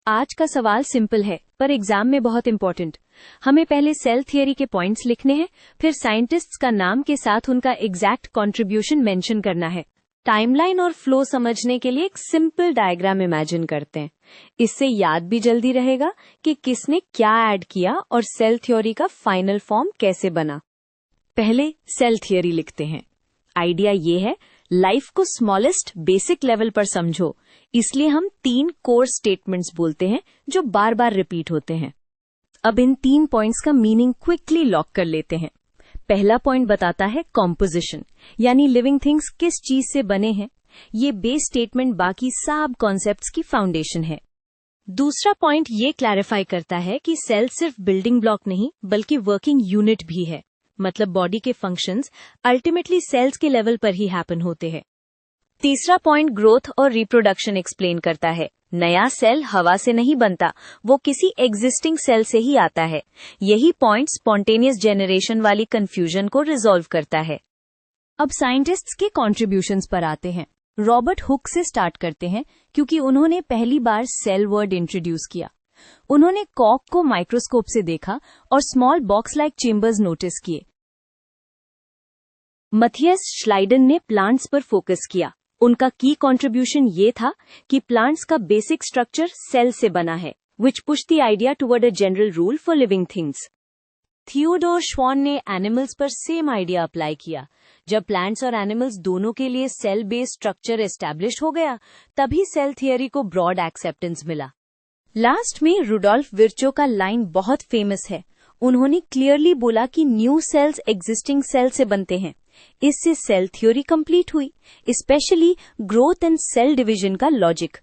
आज का सवाल सिंपल है पर एग्जाम में बहुत इंपॉर्टेंट। हमें पहले सेल थियरी के पॉइंट्स लिखने हैं, फिर साइंटिस्ट्स का नाम के साथ उनका एग्जैक्ट कंट्रीब्यूशन मेंशन करना है। टाइमलाइन और फ्लो समझने के लिए एक सिंपल डायग्राम इमेजिन करते हैं। इससे याद भी जल्दी रहेगा कि किसने क्या ऐड किया और सेल थ्योरी का फाइनल फॉर्म कैसे बना। पहले सेल थियरी लिखते हैं। आइडिया ये है, लाइफ को स्मॉलेस्ट बेसिक लेवल पर समझो, इसलिए हम 3 कोर स्टेटमेंट्स बोलते हैं जो बार बार रिपीट होते हैं। अब इन 3 पॉइंट्स का मीनिंग क्विकली लॉक कर लेते हैं। पहला पॉइंट बताता है कॉम्पोजिशन, यानी लिविंग थिंग्स किस चीज से बने हैं। ये बेस स्टेटमेंट बाकी सब कॉन्सेप्ट्स की फाउंडेशन है। दूसरा पॉइंट ये क्लैरिफाई करता है कि सेल सिर्फ बिल्डिंग ब्लॉक नहीं बल्कि वर्किंग यूनिट भी है, मतलब बॉडी के फंक्शंस अल्टीमेटली सेल्स के लेवल पर ही हैपन होते हैं। तीसरा पॉइंट ग्रोथ और रिप्रोडक्शन एक्सप्लेन करता है। नया सेल हवा से नहीं बनता, वो किसी एग्जिस्टिंग सेल से ही आता है। यही पॉइंट स्पॉन्टेनियस जेनरेशन वाली कंफ्यूजन को रिजॉल्व करता है। अब साइंटिस्ट्स के कॉन्ट्रीब्यूशंस पर आते हैं। रॉबर्ट हुक से स्टार्ट करते हैं क्योंकि उन्होंने पहली बार सेल वर्ड इंट्रोड्यूस किया। उन्होंने कॉक को माइक्रोस्कोप से देखा और small box like chambers notice किए। मैथियस श्लाइडन ने प्लांट्स पर फोकस किया। उनका की कंट्रीब्यूशन ये था कि प्लांट्स का बेसिक स्ट्रक्चर सेल से बना है, which pushed the idea toward a general rule for living things. Theodore श्वान ने एनिमल्स पर सेम आइडिया अप्लाई किया। जब प्लांट्स और एनिमल्स दोनों के लिए सेल बेस्ड स्ट्रक्चर एस्टैब्लिश हो गया, तभी सेल थियरी को ब्रॉड एक्सेप्टेंस मिला। लास्ट में रुडोल्फ विर्चो का लाइन बहुत फेमस है। उन्होंने क्लियरली बोला कि न्यू सेल्स एग्जिस्टिंग सेल से बनते हैं। इससे सेल थ्योरी कंप्लीट हुई, specially growth and cell division का लॉजिक।